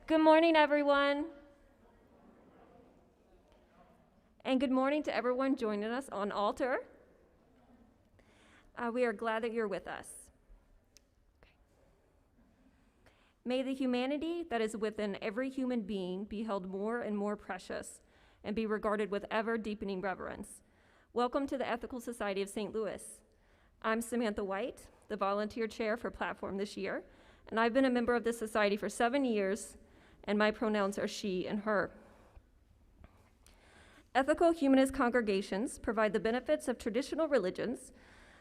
Good morning, everyone. And good morning to everyone joining us on altar. We are glad that you're with us. May the humanity that is within every human being be held more and more precious and be regarded with ever-deepening reverence. Welcome to the Ethical Society of St. Louis. I'm Samantha White, the volunteer chair for Platform this year, and I've been a member of this society for 7 years, and my pronouns are she and her. Ethical humanist congregations provide the benefits of traditional religions,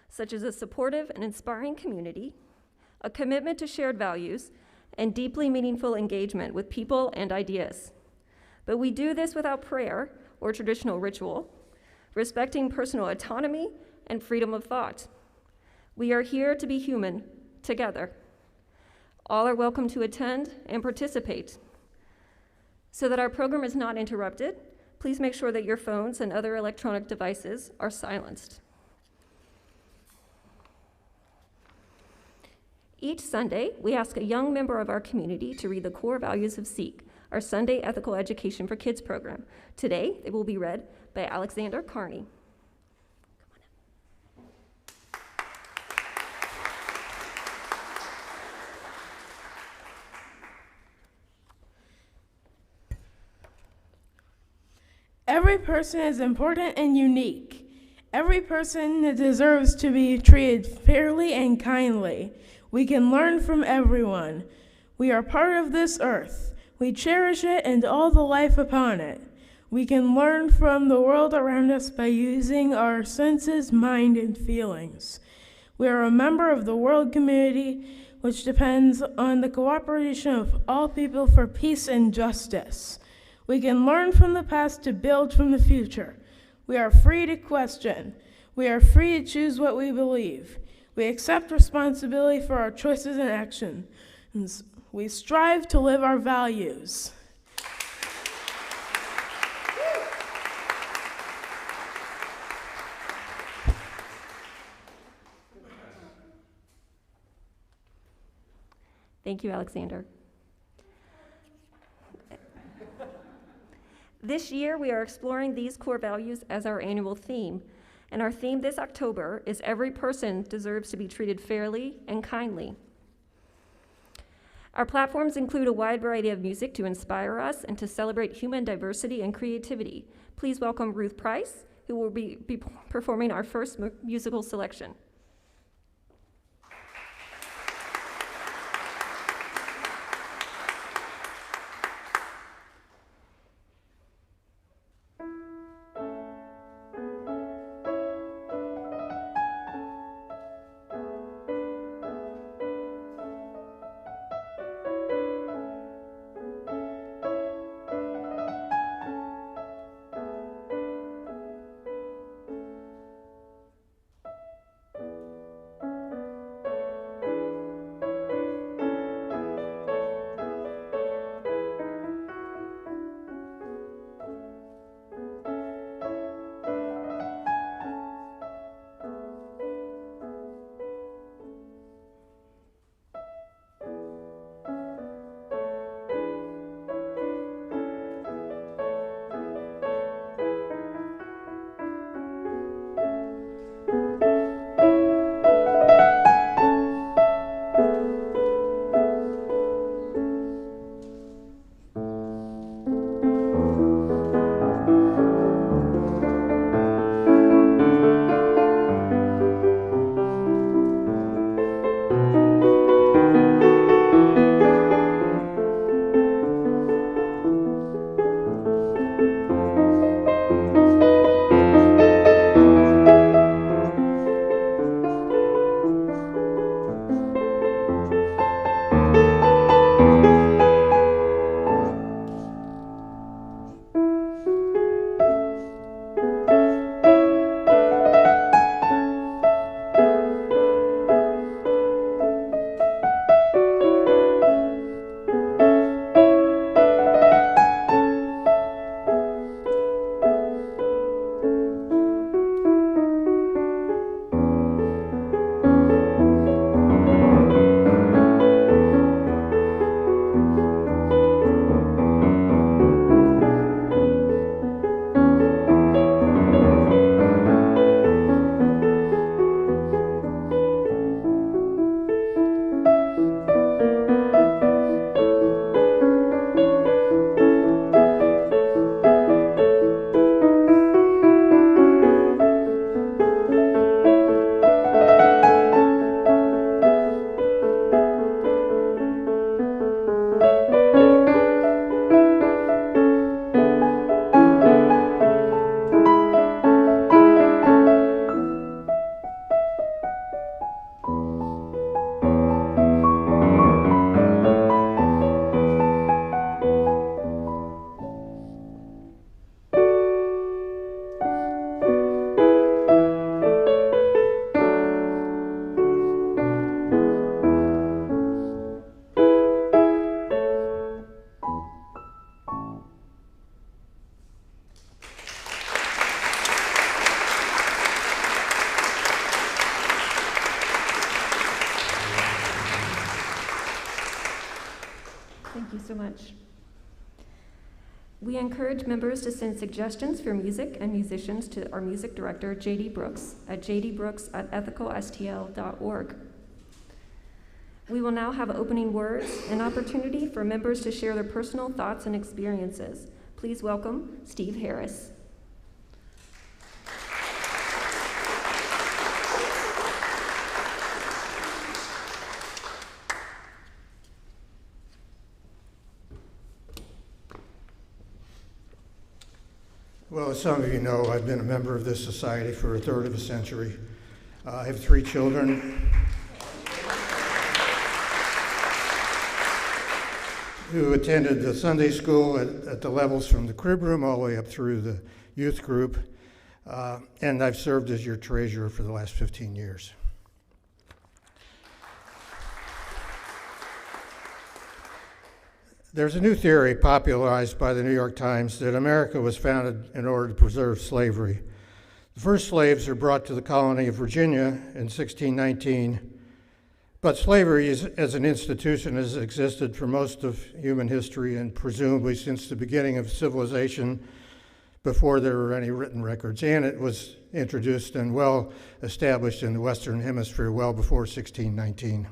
such as a supportive and inspiring community, a commitment to shared values, and deeply meaningful engagement with people and ideas. But we do this without prayer or traditional ritual, respecting personal autonomy and freedom of thought. We are here to be human together. All are welcome to attend and participate. So that our program is not interrupted, please make sure that your phones and other electronic devices are silenced. Each Sunday, we ask a young member of our community to read the core values of SEEK, our Sunday Ethical Education for Kids program. Today, they will be read by Alexander Carney. Every person is important and unique. Every person deserves to be treated fairly and kindly. We can learn from everyone. We are part of this earth. We cherish it and all the life upon it. We can learn from the world around us by using our senses, mind, and feelings. We are a member of the world community, which depends on the cooperation of all people for peace and justice. We can learn from the past to build from the future. We are free to question. We are free to choose what we believe. We accept responsibility for our choices and actions. We strive to live our values. Thank you, Alexander. This year, we are exploring these core values as our annual theme, and our theme this October is Every Person Deserves to be Treated Fairly and Kindly. Our platforms include a wide variety of music to inspire us and to celebrate human diversity and creativity. Please welcome Ruth Price, who will be performing our first musical selection. Thank you so much. We encourage members to send suggestions for music and musicians to our music director, J.D. Brooks, at jdbrooks@ethicalstl.org. We will now have opening words, an opportunity for members to share their personal thoughts and experiences. Please welcome Steve Harris. Well, as some of you know, I've been a member of this society for a third of a century. I have 3 children who attended the Sunday school at the levels from the crib room all the way up through the youth group, and I've served as your treasurer for the last 15 years. There's a new theory popularized by the New York Times that America was founded in order to preserve slavery. The first slaves are brought to the colony of Virginia in 1619, but slavery as an institution has existed for most of human history and presumably since the beginning of civilization before there were any written records, and it was introduced and well established in the Western Hemisphere well before 1619.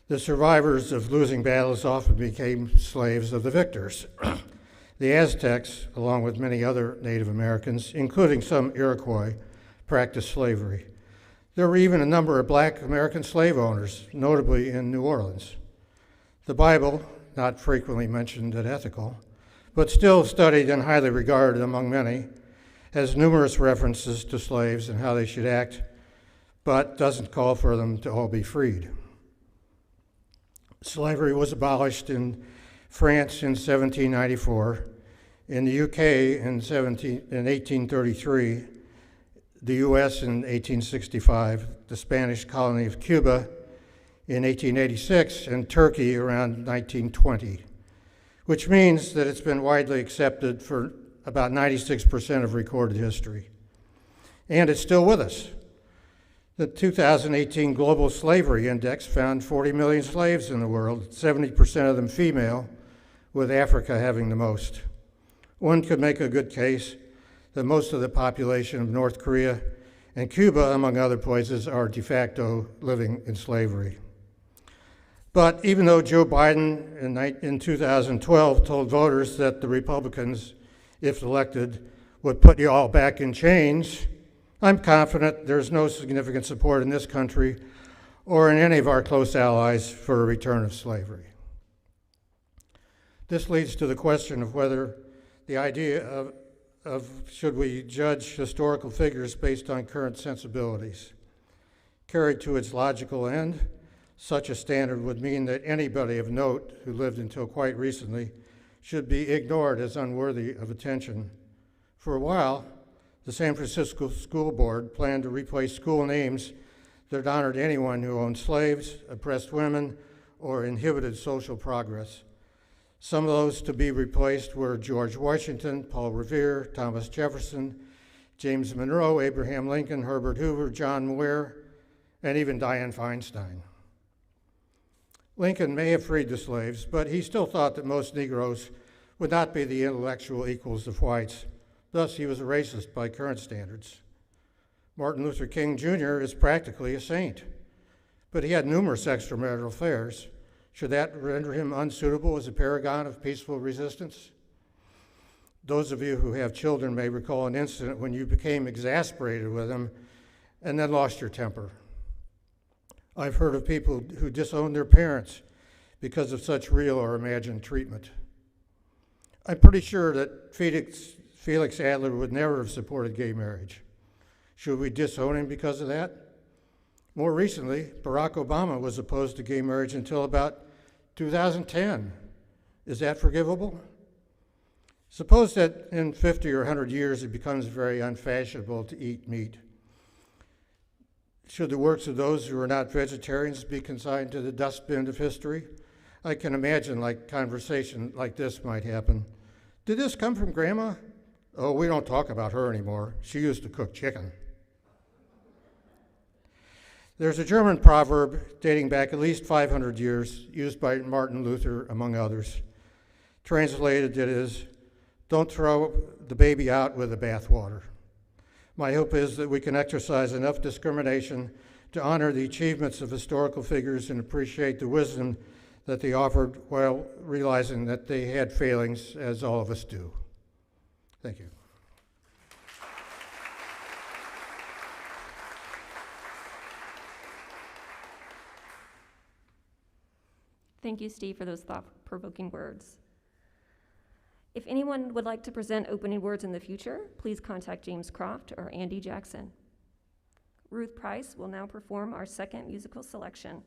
The survivors of losing battles often became slaves of the victors. The Aztecs, along with many other Native Americans, including some Iroquois, practiced slavery. There were even a number of black American slave owners, notably in New Orleans. The Bible, not frequently mentioned at Ethical, but still studied and highly regarded among many, has numerous references to slaves and how they should act, but doesn't call for them to all be freed. Slavery was abolished in France in 1794, in the UK in 1833, the US in 1865, the Spanish colony of Cuba in 1886, and Turkey around 1920, which means that it's been widely accepted for about 96% of recorded history. And it's still with us. The 2018 Global Slavery Index found 40 million slaves in the world, 70% of them female, with Africa having the most. One could make a good case that most of the population of North Korea and Cuba, among other places, are de facto living in slavery. But even though Joe Biden in 2012 told voters that the Republicans, if elected, would put you all back in chains, I'm confident there's no significant support in this country or in any of our close allies for a return of slavery. This leads to the question of whether the idea of should we judge historical figures based on current sensibilities. Carried to its logical end, such a standard would mean that anybody of note who lived until quite recently should be ignored as unworthy of attention. For a while, the San Francisco School Board planned to replace school names that honored anyone who owned slaves, oppressed women, or inhibited social progress. Some of those to be replaced were George Washington, Paul Revere, Thomas Jefferson, James Monroe, Abraham Lincoln, Herbert Hoover, John Muir, and even Dianne Feinstein. Lincoln may have freed the slaves, but he still thought that most Negroes would not be the intellectual equals of whites. Thus, he was a racist by current standards. Martin Luther King Jr. is practically a saint, but he had numerous extramarital affairs. Should that render him unsuitable as a paragon of peaceful resistance? Those of you who have children may recall an incident when you became exasperated with him and then lost your temper. I've heard of people who disowned their parents because of such real or imagined treatment. I'm pretty sure that Felix Adler would never have supported gay marriage. Should we disown him because of that? More recently, Barack Obama was opposed to gay marriage until about 2010. Is that forgivable? Suppose that in 50 or 100 years it becomes very unfashionable to eat meat. Should the works of those who are not vegetarians be consigned to the dustbin of history? I can imagine like conversation like this might happen. Did this come from Grandma? Oh, we don't talk about her anymore. She used to cook chicken. There's a German proverb dating back at least 500 years, used by Martin Luther, among others. Translated, it is, don't throw the baby out with the bathwater. My hope is that we can exercise enough discrimination to honor the achievements of historical figures and appreciate the wisdom that they offered while realizing that they had failings, as all of us do. Thank you. Thank you, Steve, for those thought-provoking words. If anyone would like to present opening words in the future, please contact James Croft or Andy Jackson. Ruth Price will now perform our second musical selection.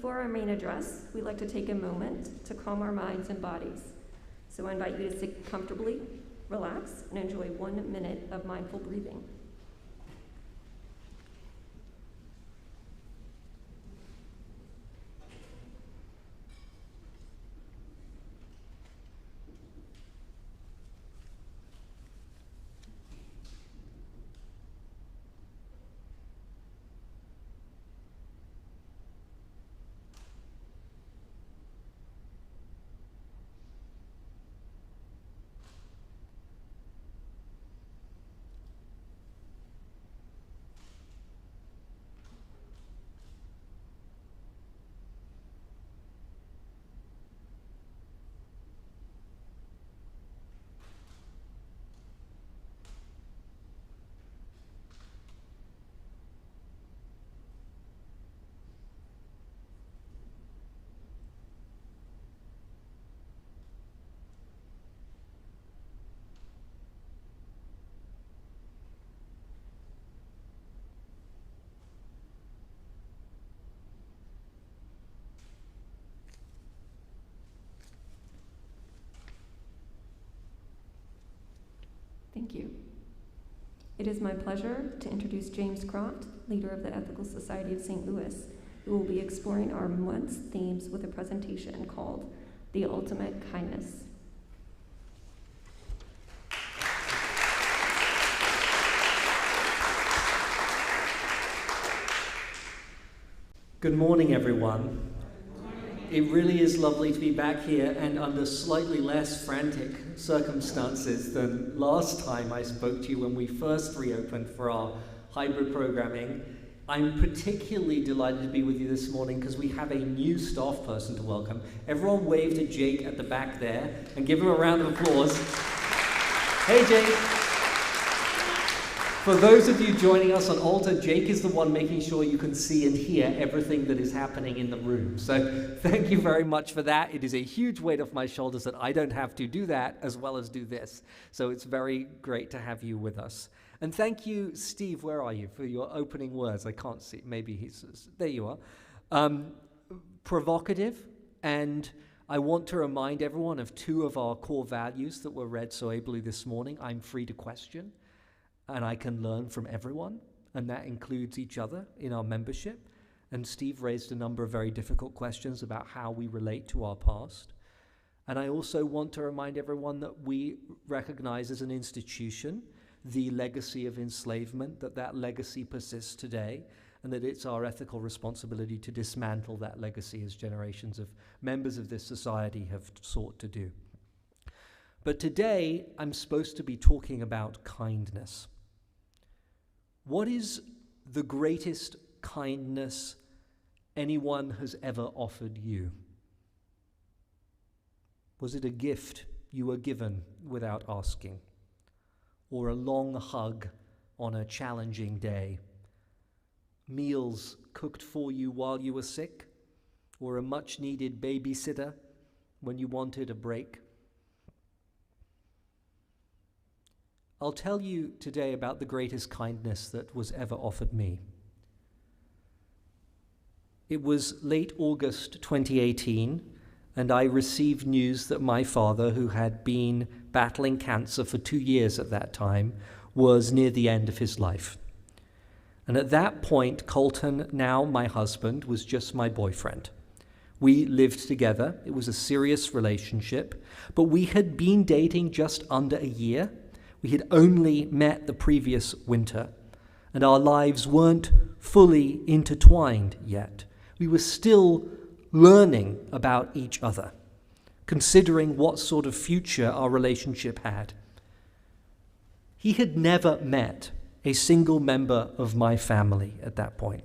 before our main address, we'd like to take a moment to calm our minds and bodies. So I invite you to sit comfortably, relax, and enjoy 1 minute of mindful breathing. Thank you. It is my pleasure to introduce James Croft, leader of the Ethical Society of St. Louis, who will be exploring our month's themes with a presentation called The Ultimate Kindness. Good morning, everyone. It really is lovely to be back here and under slightly less frantic circumstances than last time I spoke to you when we first reopened for our hybrid programming. I'm particularly delighted to be with you this morning because we have a new staff person to welcome. Everyone wave to Jake at the back there and give him a round of applause. Hey, Jake. For those of you joining us on Altar, Jake is the one making sure you can see and hear everything that is happening in the room. So thank you very much for that. It is a huge weight off my shoulders that I don't have to do that as well as do this. So it's very great to have you with us. And thank you, Steve, where are you, for your opening words. I can't see, maybe he's, there you are. Provocative, and I want to remind everyone of two of our core values that were read so ably this morning. I'm free to question, and I can learn from everyone, and that includes each other in our membership. And Steve raised a number of very difficult questions about how we relate to our past. And I also want to remind everyone that we recognize as an institution the legacy of enslavement, that legacy persists today, and that it's our ethical responsibility to dismantle that legacy as generations of members of this society have sought to do. But today, I'm supposed to be talking about kindness. What is the greatest kindness anyone has ever offered you? Was it a gift you were given without asking? Or a long hug on a challenging day? Meals cooked for you while you were sick? Or a much-needed babysitter when you wanted a break? I'll tell you today about the greatest kindness that was ever offered me. It was late August 2018, and I received news that my father, who had been battling cancer for 2 years at that time, was near the end of his life. And at that point, Colton, now my husband, was just my boyfriend. We lived together. It was a serious relationship, but we had been dating just under a year. We had only met the previous winter, and our lives weren't fully intertwined yet. We were still learning about each other, considering what sort of future our relationship had. He had never met a single member of my family at that point.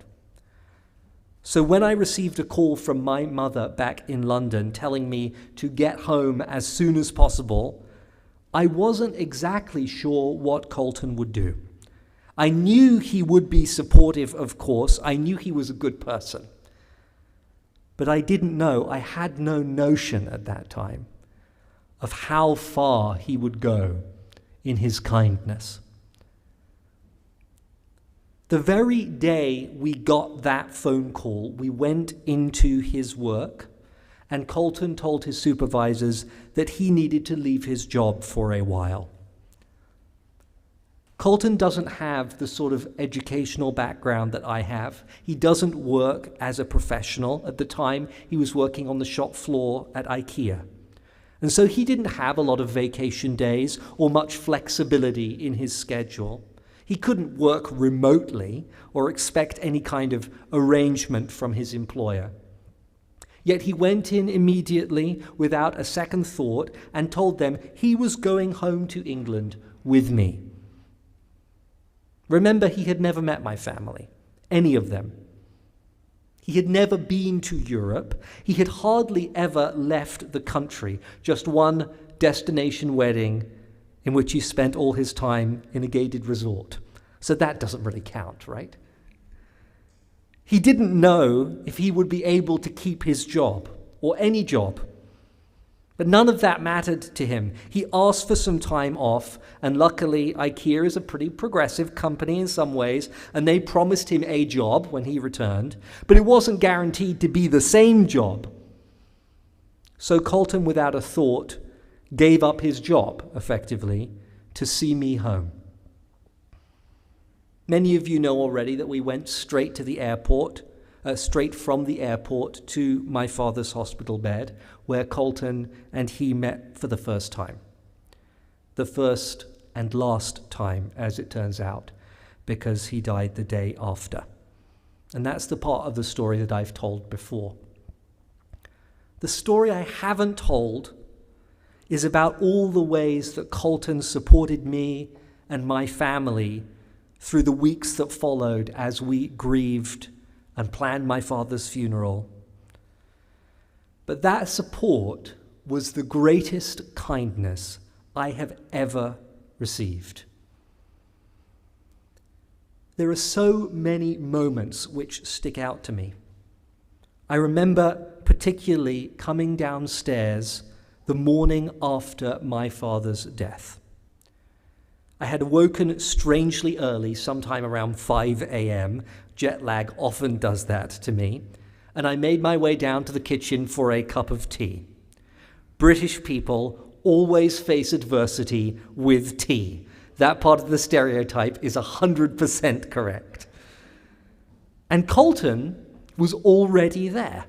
So when I received a call from my mother back in London telling me to get home as soon as possible, I wasn't exactly sure what Colton would do. I knew he would be supportive, of course. I knew he was a good person. But I didn't know, I had no notion at that time of how far he would go in his kindness. The very day we got that phone call, we went into his work, and Colton told his supervisors that he needed to leave his job for a while. Colton doesn't have the sort of educational background that I have. He doesn't work as a professional. At the time, he was working on the shop floor at IKEA. And so he didn't have a lot of vacation days or much flexibility in his schedule. He couldn't work remotely or expect any kind of arrangement from his employer. Yet he went in immediately without a second thought and told them he was going home to England with me. Remember, he had never met my family, any of them. He had never been to Europe. He had hardly ever left the country, just one destination wedding in which he spent all his time in a gated resort. So that doesn't really count, right? He didn't know if he would be able to keep his job, or any job. But none of that mattered to him. He asked for some time off, and luckily IKEA is a pretty progressive company in some ways, and they promised him a job when he returned, but it wasn't guaranteed to be the same job. So Colton, without a thought, gave up his job, effectively, to see me home. Many of you know already that we went straight to the airport, straight from the airport to my father's hospital bed, where Colton and he met for the first time. The first and last time, as it turns out, because he died the day after. And that's the part of the story that I've told before. The story I haven't told is about all the ways that Colton supported me and my family through the weeks that followed as we grieved and planned my father's funeral. But that support was the greatest kindness I have ever received. There are so many moments which stick out to me. I remember particularly coming downstairs the morning after my father's death. I had awoken strangely early, sometime around 5 a.m. Jet lag often does that to me. And I made my way down to the kitchen for a cup of tea. British people always face adversity with tea. That part of the stereotype is 100% correct. And Colton was already there.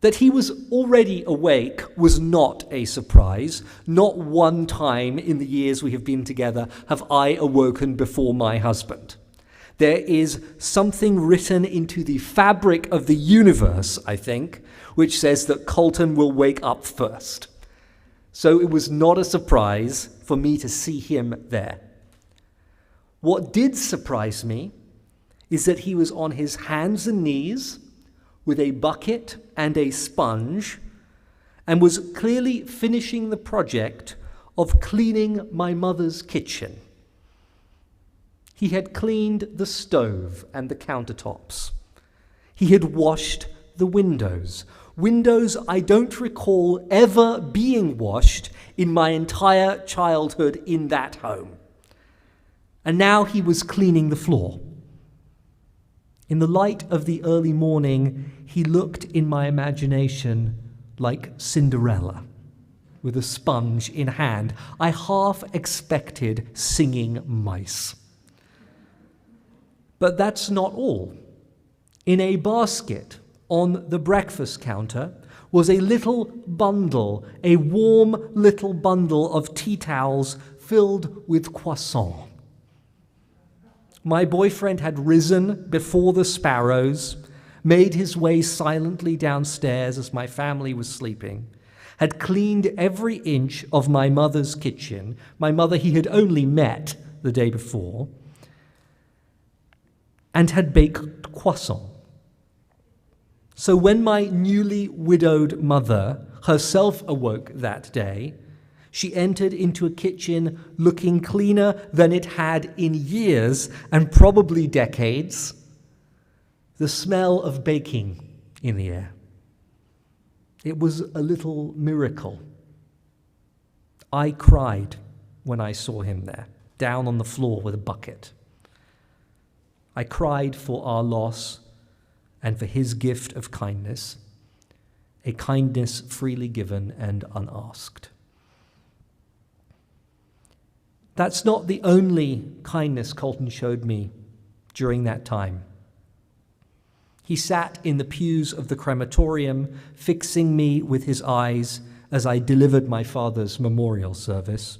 That he was already awake was not a surprise. Not one time in the years we have been together have I awoken before my husband. There is something written into the fabric of the universe, I think, which says that Colton will wake up first. So it was not a surprise for me to see him there. What did surprise me is that he was on his hands and knees with a bucket and a sponge, and was clearly finishing the project of cleaning my mother's kitchen. He had cleaned the stove and the countertops. He had washed the windows. Windows I don't recall ever being washed in my entire childhood in that home. And now he was cleaning the floor. In the light of the early morning, he looked in my imagination like Cinderella, with a sponge in hand. I half expected singing mice. But that's not all. In a basket on the breakfast counter was a little bundle, a warm little bundle of tea towels filled with croissants. My boyfriend had risen before the sparrows, made his way silently downstairs as my family was sleeping, had cleaned every inch of my mother's kitchen, my mother he had only met the day before, and had baked croissants. So when my newly widowed mother herself awoke that day, she entered into a kitchen looking cleaner than it had in years and probably decades. The smell of baking in the air. It was a little miracle. I cried when I saw him there, down on the floor with a bucket. I cried for our loss and for his gift of kindness, a kindness freely given and unasked. That's not the only kindness Colton showed me during that time. He sat in the pews of the crematorium, fixing me with his eyes as I delivered my father's memorial service.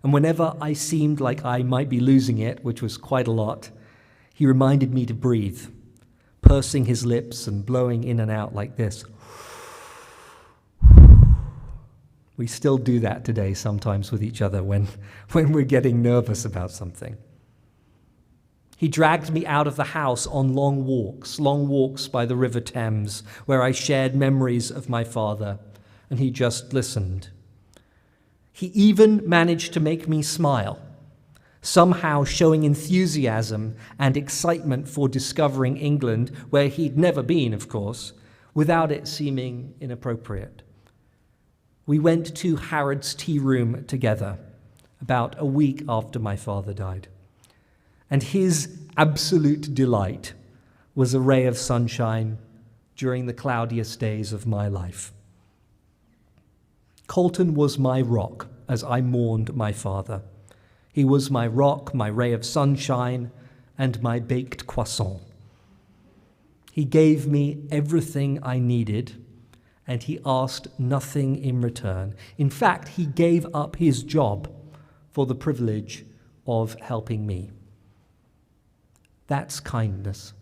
And whenever I seemed like I might be losing it, which was quite a lot, he reminded me to breathe, pursing his lips and blowing in and out like this. We still do that today sometimes with each other when we're getting nervous about something. He dragged me out of the house on long walks by the River Thames, where I shared memories of my father, and he just listened. He even managed to make me smile, somehow showing enthusiasm and excitement for discovering England, where he'd never been, of course, without it seeming inappropriate. We went to Harrod's tea room together about a week after my father died, and his absolute delight was a ray of sunshine during the cloudiest days of my life. Colton was my rock as I mourned my father. He was my rock, my ray of sunshine, and my baked croissant. He gave me everything I needed, and he asked nothing in return. In fact, he gave up his job for the privilege of helping me. That's kindness.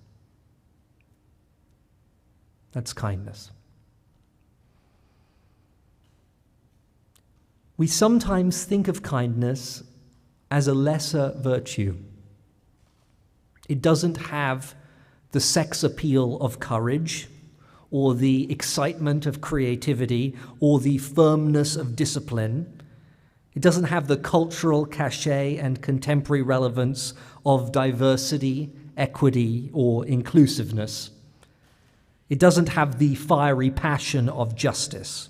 That's kindness. We sometimes think of kindness as a lesser virtue. It doesn't have the sex appeal of courage, or the excitement of creativity, or the firmness of discipline. It doesn't have the cultural cachet and contemporary relevance of diversity, equity, or inclusiveness. It doesn't have the fiery passion of justice.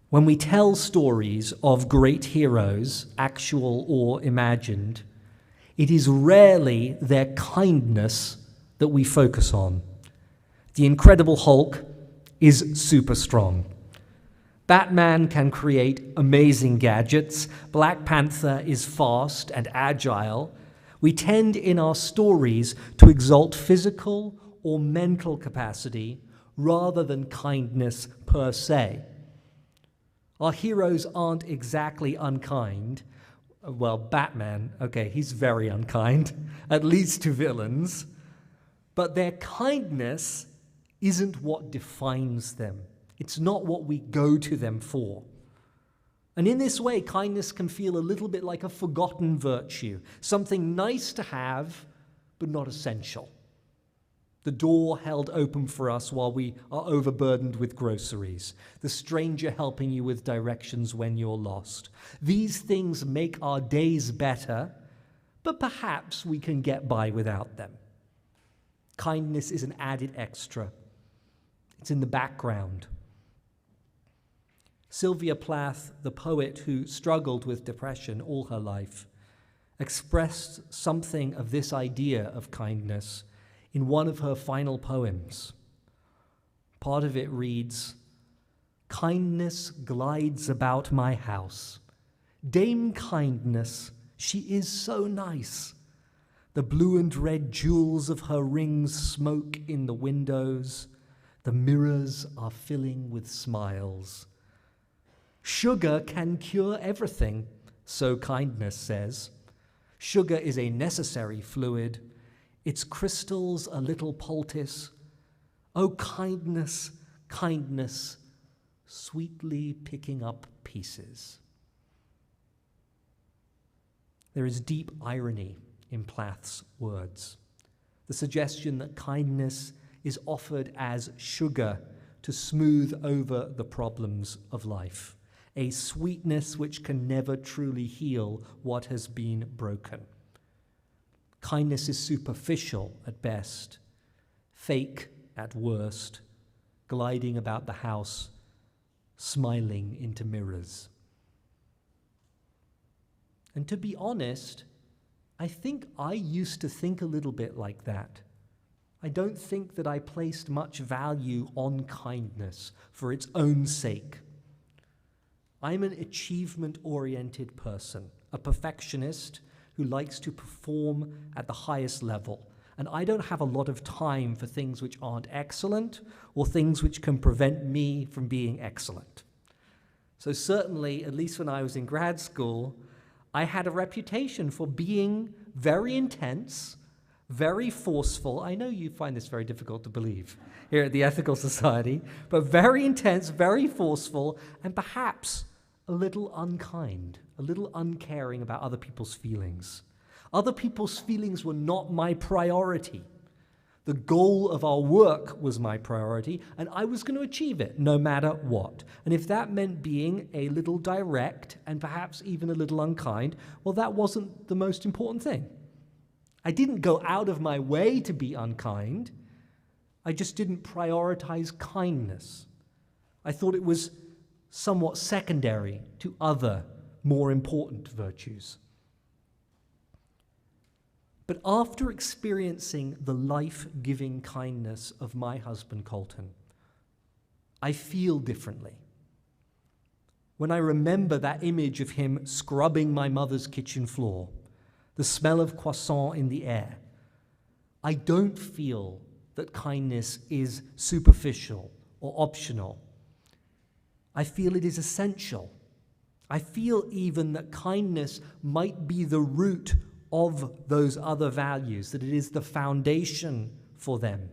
When we tell stories of great heroes, actual or imagined, it is rarely their kindness that we focus on. The Incredible Hulk is super strong. Batman can create amazing gadgets. Black Panther is fast and agile. We tend in our stories to exalt physical or mental capacity rather than kindness per se. Our heroes aren't exactly unkind. Well, Batman, okay, he's very unkind, at least to villains. But their kindness isn't what defines them. It's not what we go to them for. And in this way, kindness can feel a little bit like a forgotten virtue, something nice to have, but not essential. The door held open for us while we are overburdened with groceries, the stranger helping you with directions when you're lost. These things make our days better, but perhaps we can get by without them. Kindness is an added extra. It's in the background. Sylvia Plath, the poet who struggled with depression all her life, expressed something of this idea of kindness in one of her final poems. Part of it reads, "Kindness glides about my house. Dame Kindness, she is so nice. The blue and red jewels of her rings smoke in the windows. The mirrors are filling with smiles. Sugar can cure everything, so kindness says. Sugar is a necessary fluid. Its crystals a little poultice. Oh, kindness, kindness, sweetly picking up pieces." There is deep irony in Plath's words. The suggestion that kindness is offered as sugar to smooth over the problems of life, a sweetness which can never truly heal what has been broken. Kindness is superficial at best, fake at worst, gliding about the house, smiling into mirrors. And to be honest, I think I used to think a little bit like that. I don't think that I placed much value on kindness for its own sake. I'm an achievement-oriented person, a perfectionist who likes to perform at the highest level. And I don't have a lot of time for things which aren't excellent or things which can prevent me from being excellent. So certainly, at least when I was in grad school, I had a reputation for being very intense, very forceful. I know you find this very difficult to believe here at the Ethical Society, but very intense, very forceful, and perhaps a little unkind, a little uncaring about other people's feelings. Other people's feelings were not my priority. The goal of our work was my priority, and I was going to achieve it no matter what. And if that meant being a little direct and perhaps even a little unkind, well, that wasn't the most important thing. I didn't go out of my way to be unkind. I just didn't prioritize kindness. I thought it was somewhat secondary to other, more important virtues. But after experiencing the life-giving kindness of my husband, Colton, I feel differently. When I remember that image of him scrubbing my mother's kitchen floor, the smell of croissant in the air, I don't feel that kindness is superficial or optional. I feel it is essential. I feel even that kindness might be the root of those other values, that it is the foundation for them.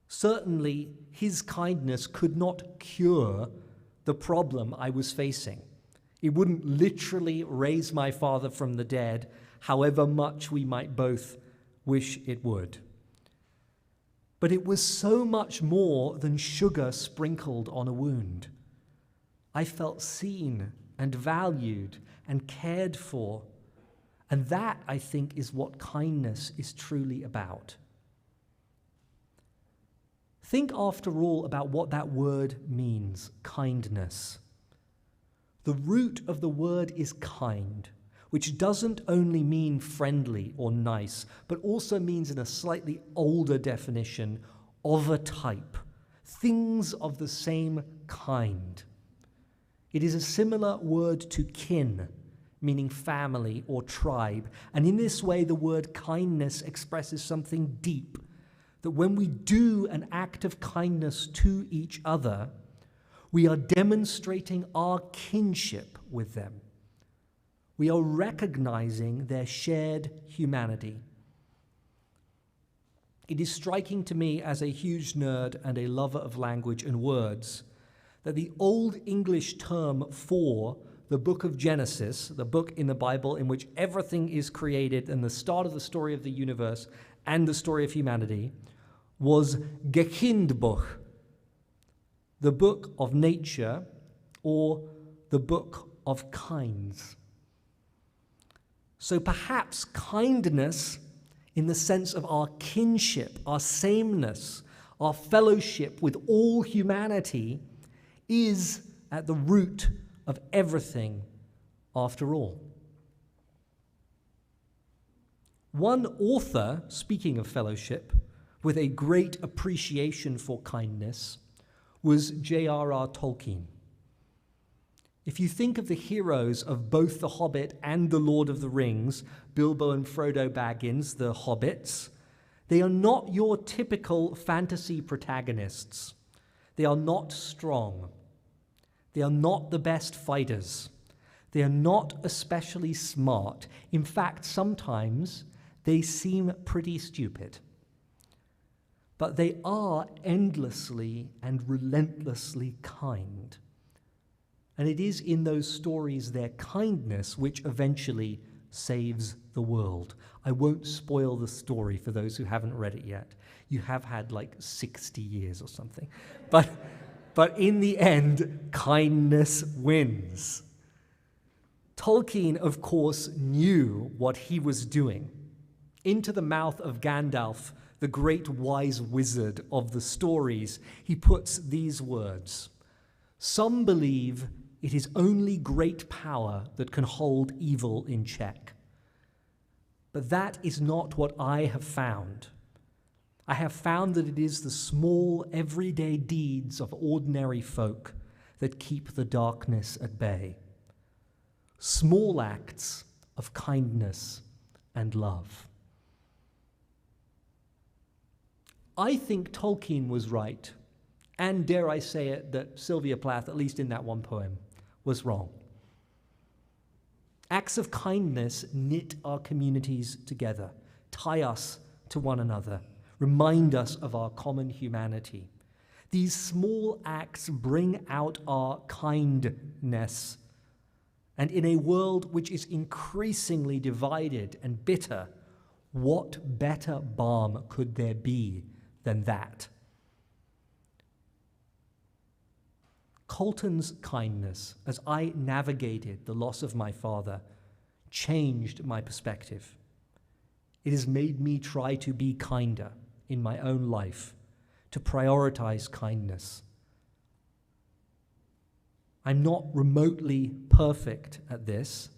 Certainly, his kindness could not cure the problem I was facing. It wouldn't literally raise my father from the dead, however much we might both wish it would. But it was so much more than sugar sprinkled on a wound. I felt seen and valued and cared for. And that, I think, is what kindness is truly about. Think, after all, about what that word means, kindness. The root of the word is kind, which doesn't only mean friendly or nice, but also means, in a slightly older definition, of a type, things of the same kind. It is a similar word to kin, meaning family or tribe. And in this way, the word kindness expresses something deep, that when we do an act of kindness to each other, we are demonstrating our kinship with them. We are recognizing their shared humanity. It is striking to me, as a huge nerd and a lover of language and words, that the Old English term for the book of Genesis, the book in the Bible in which everything is created and the start of the story of the universe and the story of humanity, was Gekindbuch, the book of nature, or the book of kinds. So perhaps kindness, in the sense of our kinship, our sameness, our fellowship with all humanity, is at the root of everything, after all. One author, speaking of fellowship, with a great appreciation for kindness, was J.R.R. Tolkien. If you think of the heroes of both The Hobbit and The Lord of the Rings, Bilbo and Frodo Baggins, the hobbits, they are not your typical fantasy protagonists. They are not strong. They are not the best fighters. They are not especially smart. In fact, sometimes they seem pretty stupid. But they are endlessly and relentlessly kind. And it is in those stories their kindness which eventually saves the world. I won't spoil the story for those who haven't read it yet. You have had like 60 years or something. But in the end, kindness wins. Tolkien, of course, knew what he was doing. Into the mouth of Gandalf, the great wise wizard of the stories, he puts these words: "Some believe it is only great power that can hold evil in check. But that is not what I have found. I have found that it is the small, everyday deeds of ordinary folk that keep the darkness at bay. Small acts of kindness and love. I think Tolkien was right, and dare I say it, that Sylvia Plath, at least in that one poem, was wrong. Acts of kindness knit our communities together, tie us to one another, remind us of our common humanity. These small acts bring out our kindness. And in a world which is increasingly divided and bitter, what better balm could there be than that? Colton's kindness, as I navigated the loss of my father, changed my perspective. It has made me try to be kinder in my own life, to prioritize kindness. I'm not remotely perfect at this.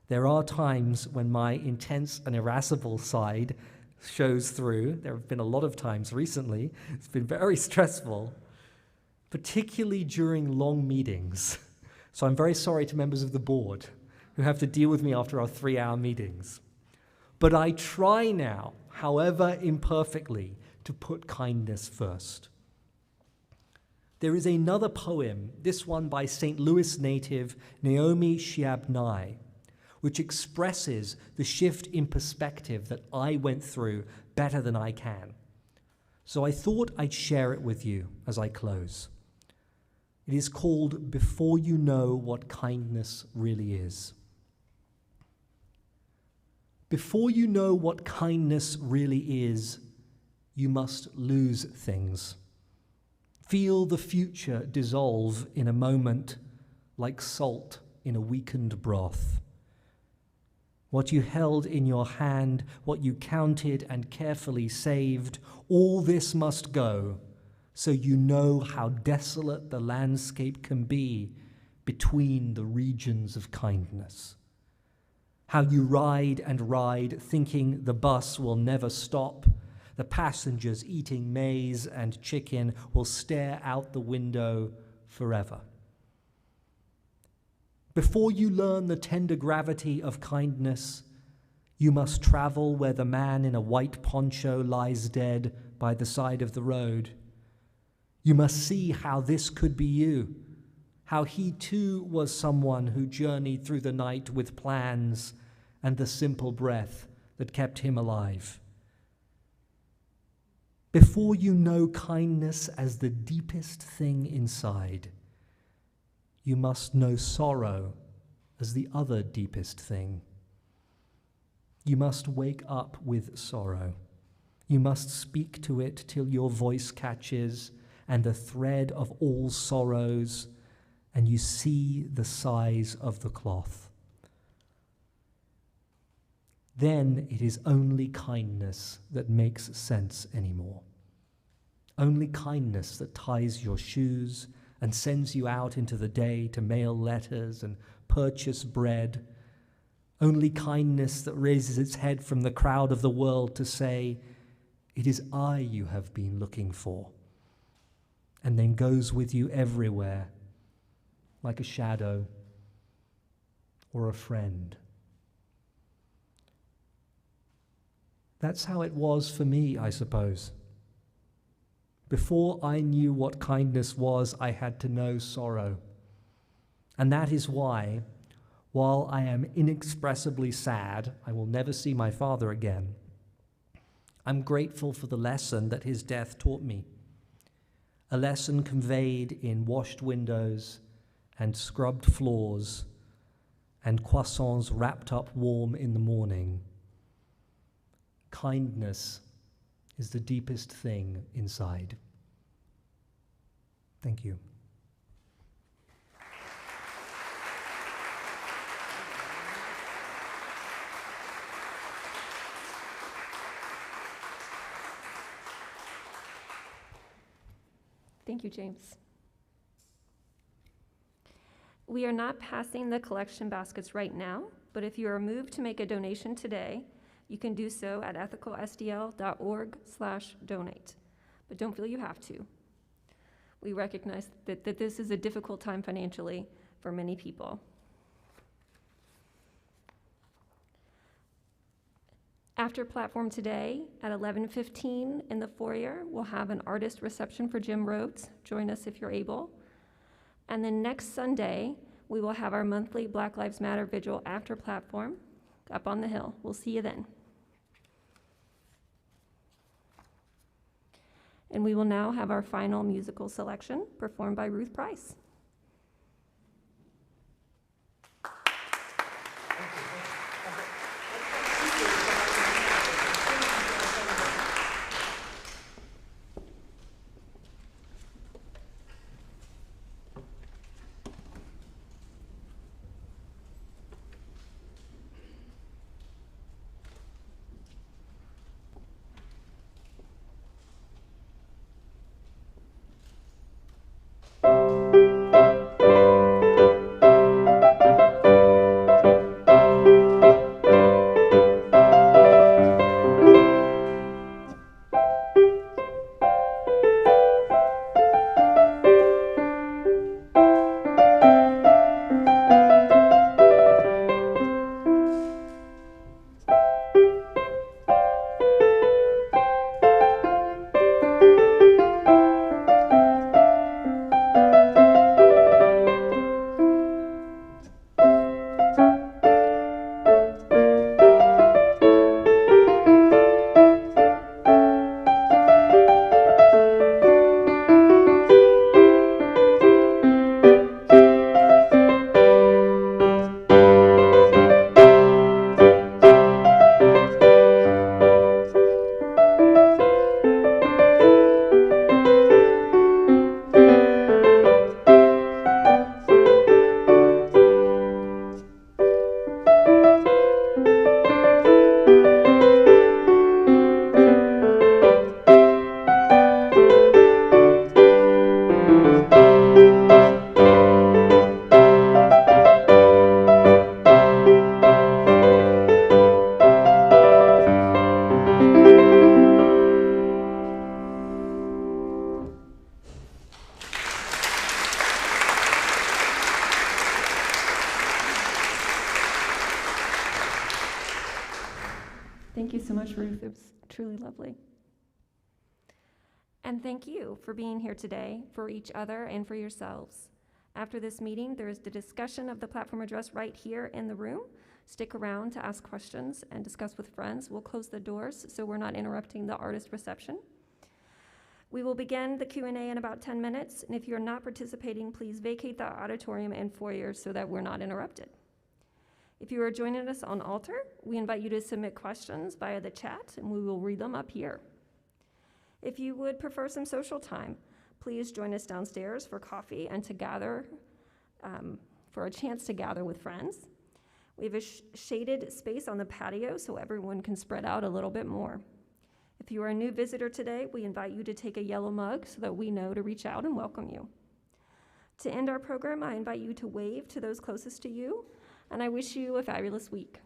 There are times when my intense and irascible side shows through. There have been a lot of times recently. It's been very stressful, particularly during long meetings. So I'm very sorry to members of the board who have to deal with me after our 3-hour meetings. But I try now, however imperfectly, to put kindness first. There is another poem, this one by St. Louis native Naomi Shiabnai, which expresses the shift in perspective that I went through better than I can. So I thought I'd share it with you as I close. It is called Before You Know What Kindness Really Is. Before you know what kindness really is, you must lose things. Feel the future dissolve in a moment like salt in a weakened broth. What you held in your hand, what you counted and carefully saved, all this must go, so you know how desolate the landscape can be between the regions of kindness. How you ride and ride, thinking the bus will never stop. The passengers eating maize and chicken will stare out the window forever. Before you learn the tender gravity of kindness, you must travel where the man in a white poncho lies dead by the side of the road. You must see how this could be you, how he too was someone who journeyed through the night with plans and the simple breath that kept him alive. Before you know kindness as the deepest thing inside, you must know sorrow as the other deepest thing. You must wake up with sorrow. You must speak to it till your voice catches and the thread of all sorrows, and you see the size of the cloth. Then it is only kindness that makes sense anymore. Only kindness that ties your shoes and sends you out into the day to mail letters and purchase bread. Only kindness that raises its head from the crowd of the world to say, "It is I you have been looking for," and then goes with you everywhere, like a shadow or a friend. That's how it was for me, I suppose. Before I knew what kindness was, I had to know sorrow. And that is why, while I am inexpressibly sad, I will never see my father again, I'm grateful for the lesson that his death taught me. A lesson conveyed in washed windows and scrubbed floors and croissants wrapped up warm in the morning. Kindness is the deepest thing inside. Thank you. Thank you, James. We are not passing the collection baskets right now, but if you are moved to make a donation today, You can do so at ethicalsdl.org/donate, but don't feel you have to. We recognize that this is a difficult time financially for many people. After platform today at 11:15 in the foyer, we'll have an artist reception for Jim Rhodes. Join us if you're able. And then next Sunday, we will have our monthly Black Lives Matter vigil after platform up on the hill. We'll see you then. And we will now have our final musical selection performed by Ruth Price. Thank you so much, Ruth. It was truly lovely. And thank you for being here today for each other and for yourselves. After this meeting, there is the discussion of the platform address right here in the room. Stick around to ask questions and discuss with friends. We'll close the doors so we're not interrupting the artist reception. We will begin the Q&A in about 10 minutes, and if you're not participating, please vacate the auditorium and foyer so that we're not interrupted. If you are joining us on Altar, we invite you to submit questions via the chat, and we will read them up here. If you would prefer some social time, please join us downstairs for coffee and to gather, for a chance to gather with friends. We have a shaded space on the patio so everyone can spread out a little bit more. If you are a new visitor today, we invite you to take a yellow mug so that we know to reach out and welcome you. To end our program, I invite you to wave to those closest to you, and I wish you a fabulous week.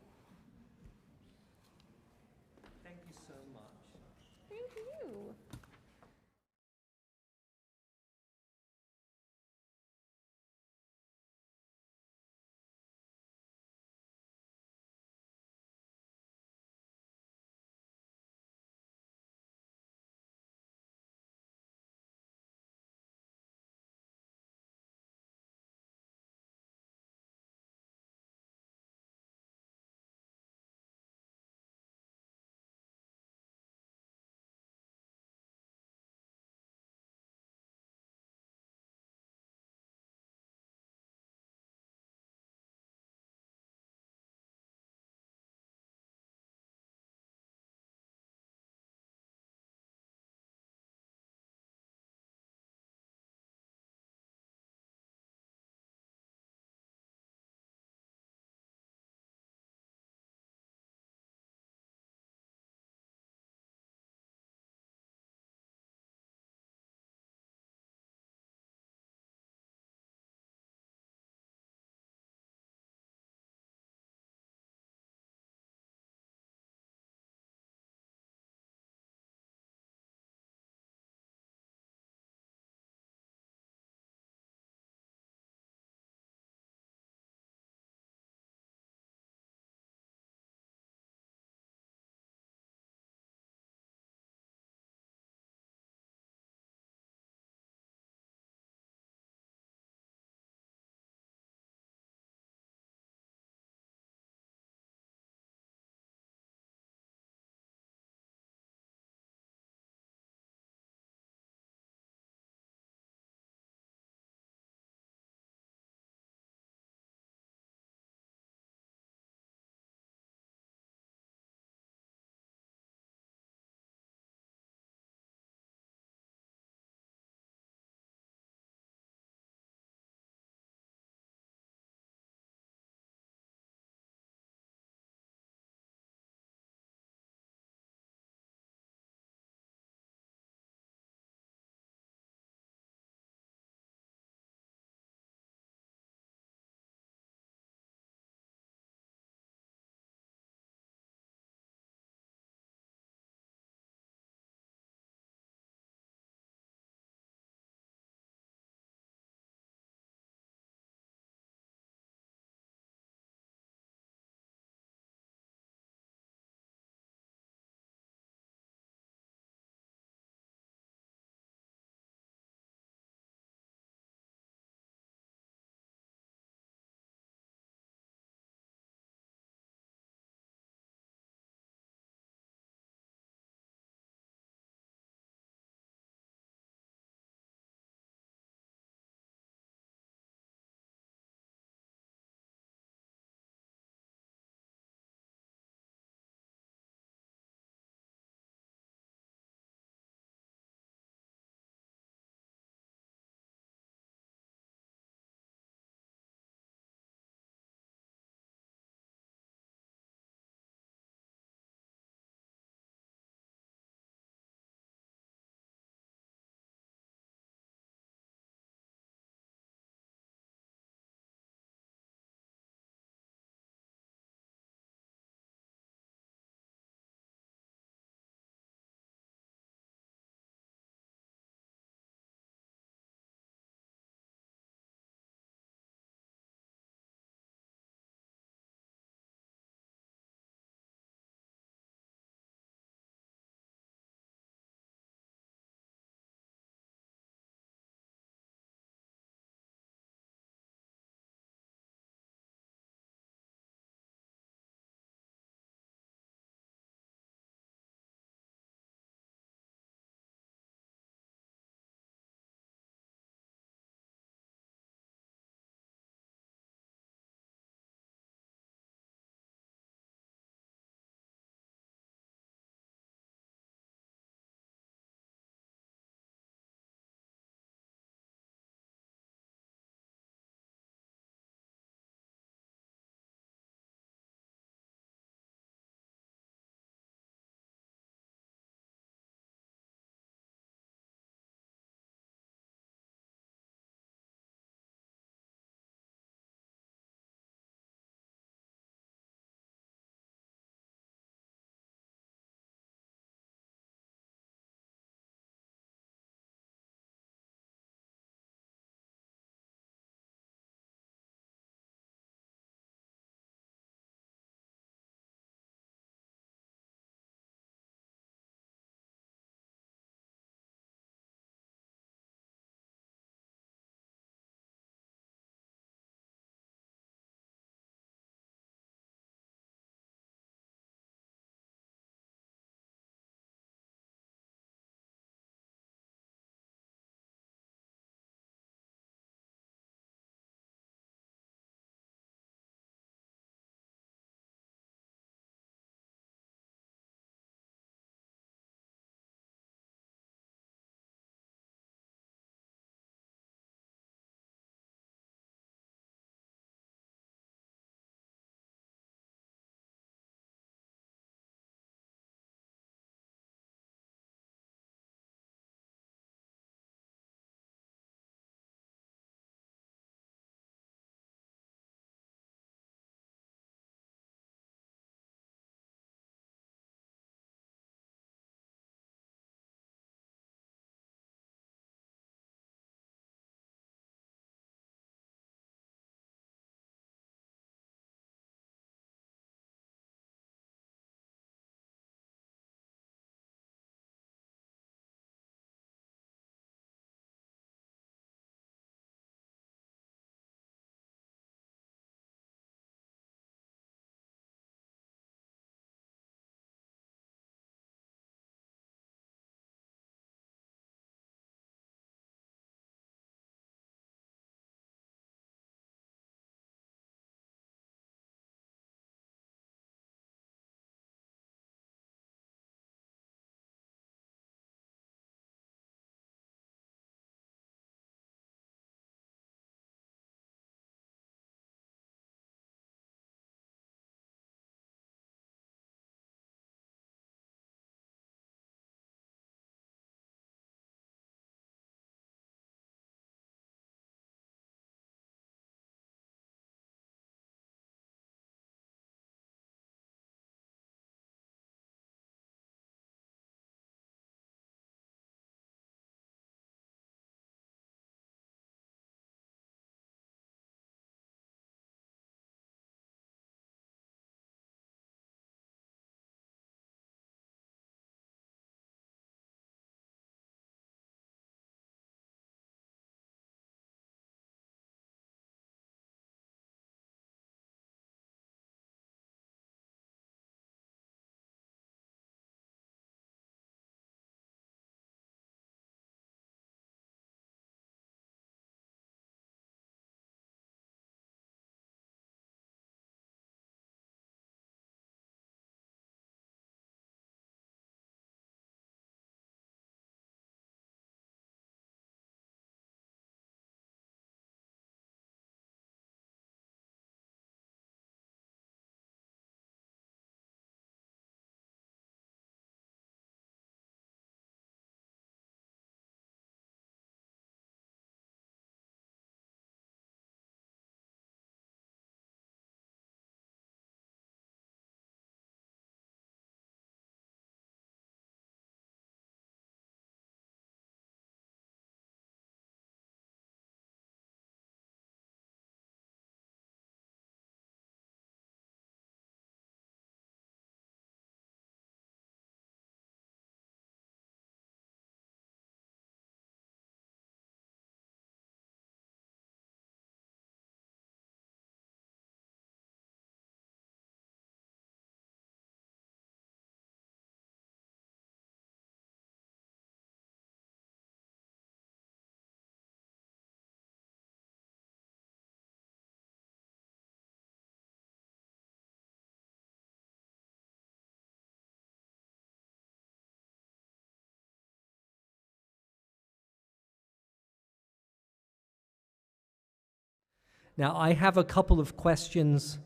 Now, I have a couple of questions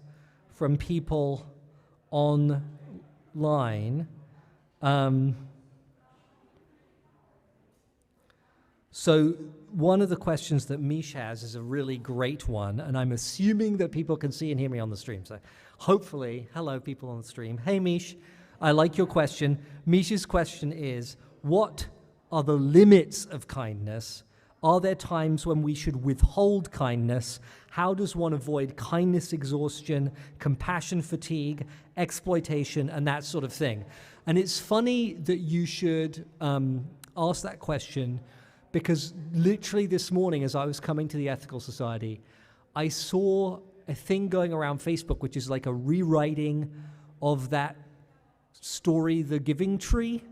from people online. So one of the questions that Mish has is a really great one, and I'm assuming that people can see and hear me on the stream. So hopefully, hello, people on the stream. Hey, Mish, I like your question. Mish's question is, what are the limits of kindness? Are there times when we should withhold kindness? How does one avoid kindness exhaustion, compassion fatigue, exploitation, and that sort of thing? And it's funny that you should ask that question, because literally this morning as I was coming to the Ethical Society, I saw a thing going around Facebook, which is like a rewriting of that story, The Giving Tree.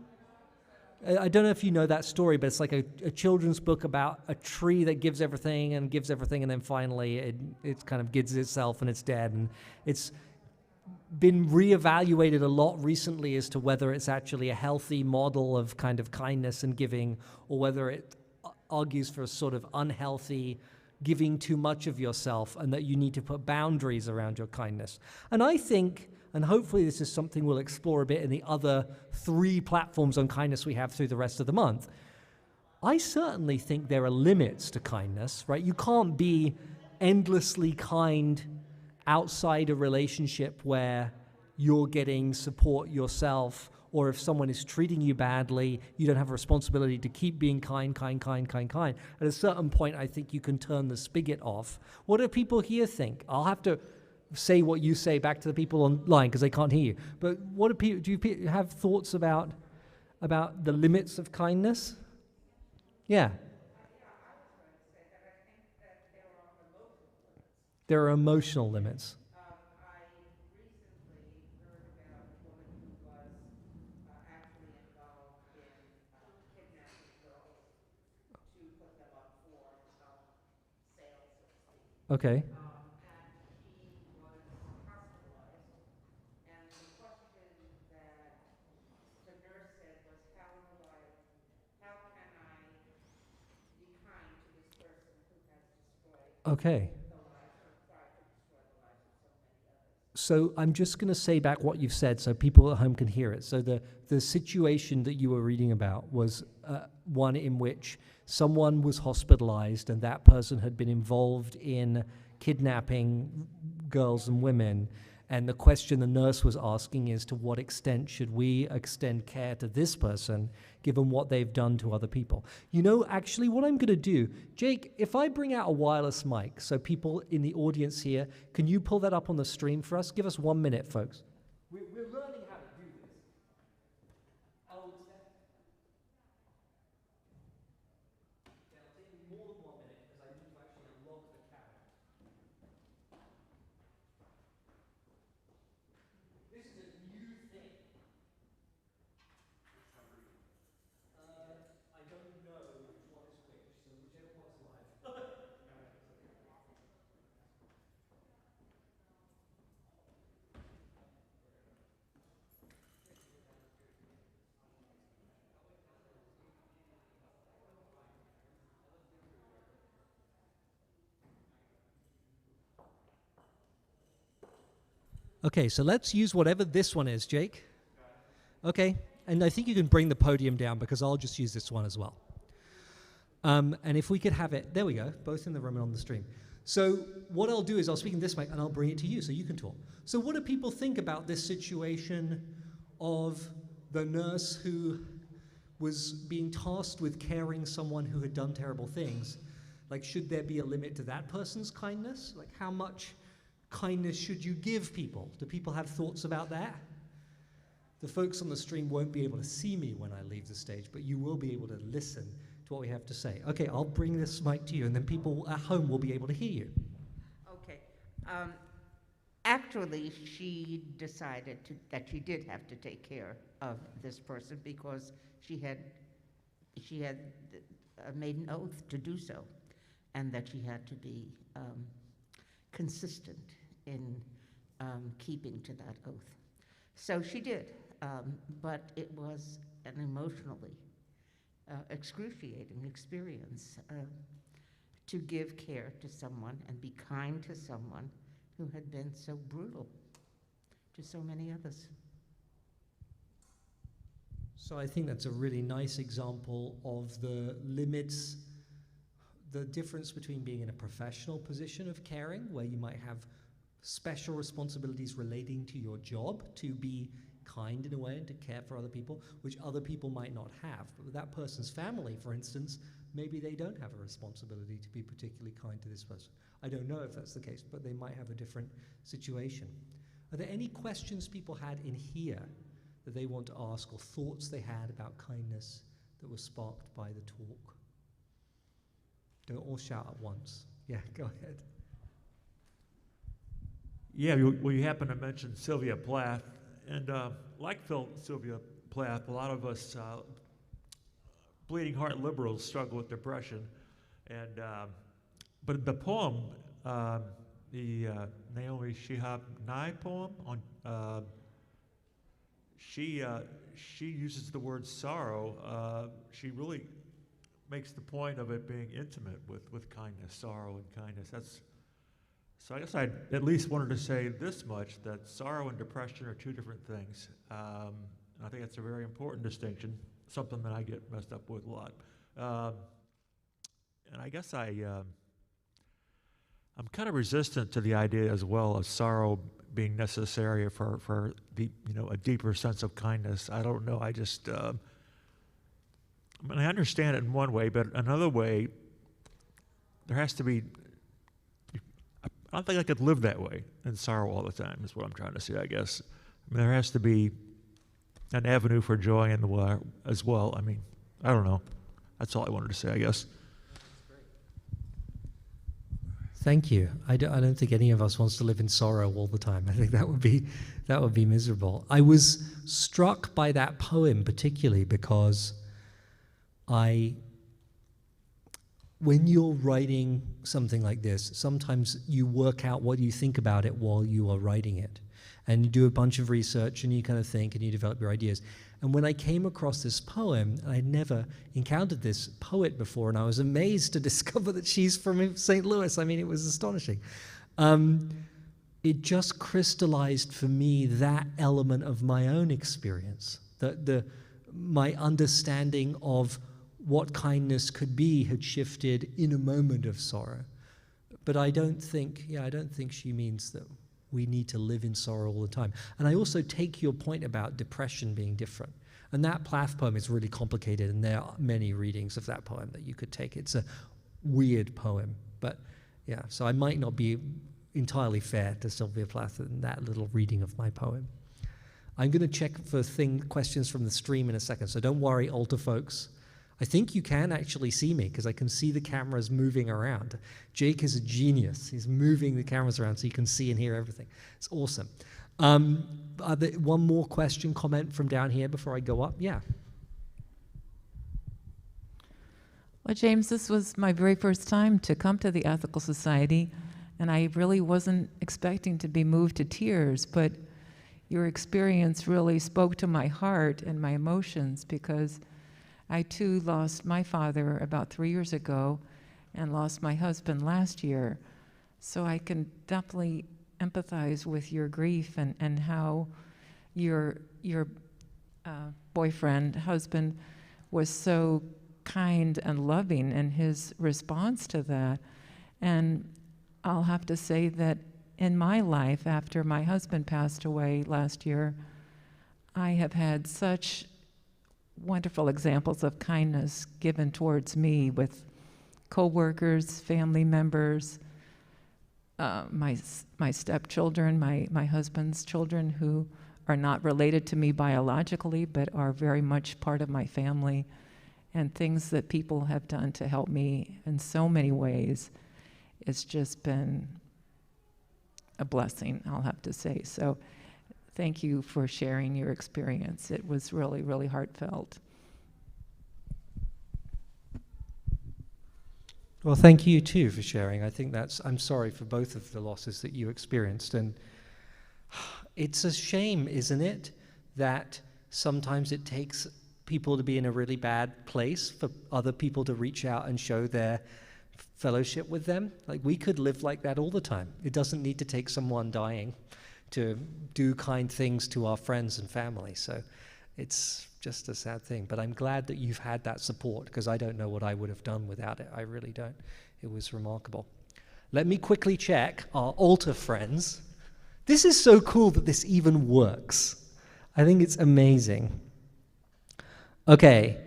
I don't know if you know that story, but it's like a children's book about a tree that gives everything, and then finally it kind of gives itself and it's dead. And it's been reevaluated a lot recently as to whether it's actually a healthy model of kind of kindness and giving, or whether it argues for a sort of unhealthy giving too much of yourself, and that you need to put boundaries around your kindness. And I think, and hopefully this is something we'll explore a bit in the other 3 platforms on kindness we have through the rest of the month, I certainly think there are limits to kindness, right? You can't be endlessly kind outside a relationship where you're getting support yourself, or if someone is treating you badly, you don't have a responsibility to keep being kind. At a certain point, I think you can turn the spigot off. What do people here think? I'll have to say what you say back to the people online because they can't hear you. But what do people? Do you have thoughts about the limits of kindness? Yeah. There are emotional limits. Okay. Okay. So I'm just going to say back what you've said so people at home can hear it. So the situation that you were reading about was one in which someone was hospitalized and that person had been involved in kidnapping girls and women. And the question the nurse was asking is, to what extent should we extend care to this person given what they've done to other people? You know, actually, what I'm going to do, Jake, if I bring out a wireless mic, so people in the audience here, can you pull that up on the stream for us? Give us 1 minute, folks. We're learning how to do this. I'll take me more than 1 minute because I need to actually unlock the camera. This is a new thing. I don't know which one is which, so whichever one's live. Okay, so let's use whatever this one is, Jake. Okay, and I think you can bring the podium down because I'll just use this one as well. And if we could have it, there we go, both in the room and on the stream. So what I'll do is I'll speak in this mic and I'll bring it to you so you can talk. So what do people think about this situation of the nurse who was being tasked with caring someone who had done terrible things? Like, should there be a limit to that person's kindness? Like, how much kindness should you give people? Do people have thoughts about that? The folks on the stream won't be able to see me when I leave the stage, but you will be able to listen to what we have to say. Okay, I'll bring this mic to you, and then people at home will be able to hear you. Okay. Actually, she decided that she did have to take care of this person because she had made an oath to do so, and that she had to be consistent in keeping to that oath. So she did, but it was an emotionally excruciating experience to give care to someone and be kind to someone who had been so brutal to so many others. So I think that's a really nice example of the limits, the difference between being in a professional position of caring, where you might have special responsibilities relating to your job to be kind in a way and to care for other people, which other people might not have. But with that person's family, for instance, maybe they don't have a responsibility to be particularly kind to this person. I don't know if that's the case, but they might have a different situation. Are there any questions people had in here that they want to ask, or thoughts they had about kindness that were sparked by the talk? Don't all shout at once. Yeah, go ahead. Yeah, well, you happen to mention Sylvia Plath, and like Sylvia Plath, a lot of us bleeding heart liberals struggle with depression, and but the poem, the Naomi Shihab Nye poem on. She uses the word sorrow. She really makes the point of it being intimate with kindness, sorrow and kindness. So I guess I at least wanted to say this much, that sorrow and depression are two different things. And I think that's a very important distinction, something that I get messed up with a lot. And I guess I'm kind of resistant to the idea as well of sorrow being necessary for the, a deeper sense of kindness. I don't know. I just, I understand it in one way, but another way, there has to be. I don't think I could live that way in sorrow all the time. Is what I'm trying to say. I guess. There has to be an avenue for joy in the as well. I don't know. That's all I wanted to say, I guess. Thank you. I don't think any of us wants to live in sorrow all the time. I think that would be miserable. I was struck by that poem particularly because when you're writing something like this, sometimes you work out what you think about it while you are writing it. And you do a bunch of research and you kind of think and you develop your ideas. And when I came across this poem, I'd never encountered this poet before, and I was amazed to discover that she's from St. Louis. It was astonishing. It just crystallized for me that element of my own experience, my understanding of what kindness could be had shifted in a moment of sorrow. But I don't think she means that we need to live in sorrow all the time. And I also take your point about depression being different. And that Plath poem is really complicated, and there are many readings of that poem that you could take. It's a weird poem, but yeah, so I might not be entirely fair to Sylvia Plath in that little reading of my poem. I'm going to check for questions from the stream in a second, so don't worry, altar folks. I think you can actually see me because I can see the cameras moving around. Jake is a genius. He's moving the cameras around so you can see and hear everything. It's awesome. One more question, comment from down here before I go up? Yeah. Well, James, this was my very first time to come to the Ethical Society, and I really wasn't expecting to be moved to tears, but your experience really spoke to my heart and my emotions, because I too lost my father about 3 years ago and lost my husband last year. So I can definitely empathize with your grief and how your husband was so kind and loving in his response to that. And I'll have to say that in my life, after my husband passed away last year, I have had such wonderful examples of kindness given towards me with co-workers, family members, my stepchildren, my husband's children, who are not related to me biologically but are very much part of my family, and things that people have done to help me in so many ways. It's just been a blessing, I'll have to say. So thank you for sharing your experience. It was really, really heartfelt. Well, thank you too for sharing. I think I'm sorry for both of the losses that you experienced. And it's a shame, isn't it, that sometimes it takes people to be in a really bad place for other people to reach out and show their fellowship with them. Like, we could live like that all the time. It doesn't need to take someone dying to do kind things to our friends and family. So it's just a sad thing. But I'm glad that you've had that support, because I don't know what I would have done without it. I really don't. It was remarkable. Let me quickly check our altar friends. This is so cool that this even works. I think it's amazing. Okay.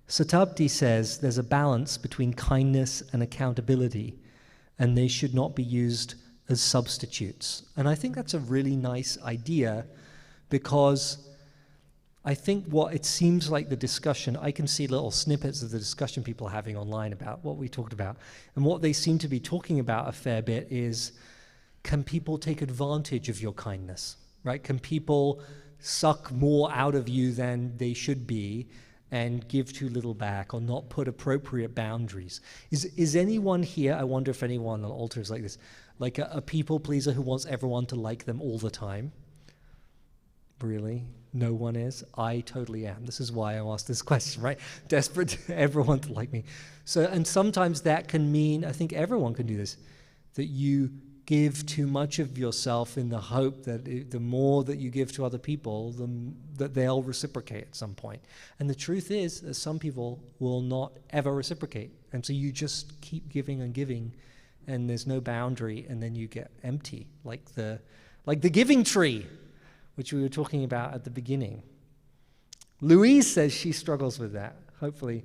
Satabdi says there's a balance between kindness and accountability, and they should not be used as substitutes. And I think that's a really nice idea, because I think what it seems like the discussion, I can see little snippets of the discussion people are having online about what we talked about. And what they seem to be talking about a fair bit is, can people take advantage of your kindness, right? Can people suck more out of you than they should be and give too little back, or not put appropriate boundaries? Is anyone here, I wonder if anyone on the altar is like this, like a people pleaser who wants everyone to like them all the time? Really? No one is? I totally am. This is why I asked this question, right? Desperate to everyone to like me. So, and sometimes that can mean, I think everyone can do this, that you give too much of yourself in the hope that the more that you give to other people, that they'll reciprocate at some point. And the truth is that some people will not ever reciprocate. And so you just keep giving and giving, and there's no boundary, and then you get empty, like the giving tree, which we were talking about at the beginning. Louise says she struggles with that. Hopefully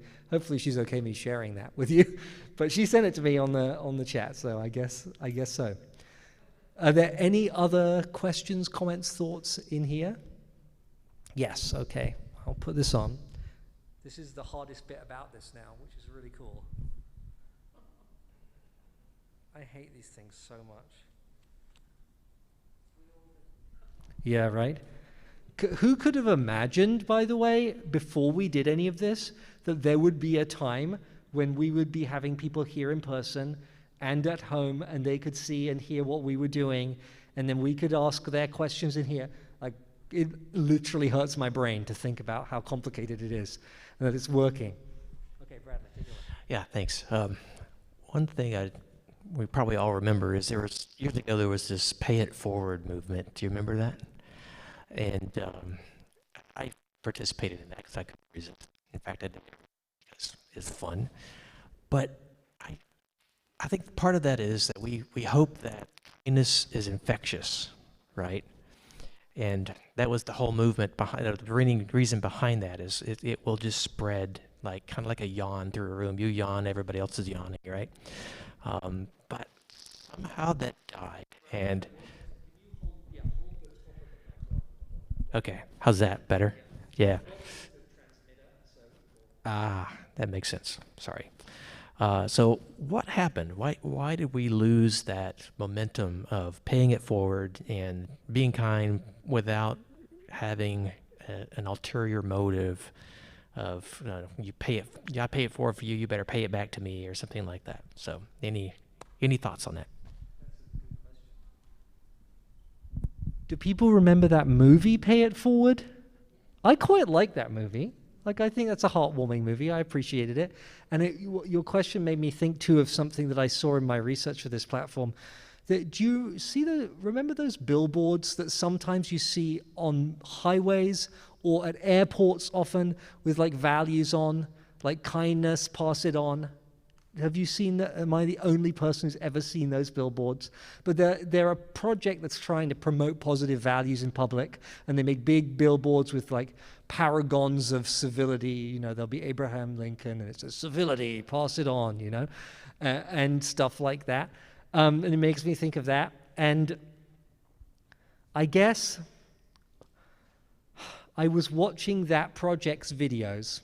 she's okay me sharing that with you. But she sent it to me on the chat, so I guess so. Are there any other questions, comments, thoughts in here? Yes, okay. I'll put this on. This is the hardest bit about this now, which is really cool. I hate these things so much. Yeah, right? Who could have imagined, by the way, before we did any of this, that there would be a time when we would be having people here in person and at home, and they could see and hear what we were doing, and then we could ask their questions in here? Like, it literally hurts my brain to think about how complicated it is and that it's working. Okay, Bradley, take it away. Yeah, thanks. One thing we probably all remember is years ago there was this pay it forward movement. Do you remember that? And I participated in that because I couldn't resist. In fact, I did it because it's fun. But I think part of that is that we hope that kindness is infectious, right? And that was the whole movement behind the reason behind that is it will just spread like kind of like a yawn through a room. You yawn, everybody else is yawning, right? But somehow that died. And okay, how's that? Better? Yeah. That makes sense. Sorry. So what happened? Why did we lose that momentum of paying it forward and being kind without having an ulterior motive of I pay it forward for you, you better pay it back to me, or something like that? So any thoughts on that? Do people remember that movie, Pay It Forward? I quite like that movie. Like, I think that's a heartwarming movie. I appreciated it. And your question made me think, too, of something that I saw in my research for this platform. Do you remember those billboards that sometimes you see on highways or at airports often with, like, values on, like kindness, pass it on? Have you seen that? Am I the only person who's ever seen those billboards? But they're a project that's trying to promote positive values in public, and they make big billboards with like paragons of civility. You know, there'll be Abraham Lincoln, and it says civility, pass it on. You know, and stuff like that. And it makes me think of that. And I guess I was watching that project's videos.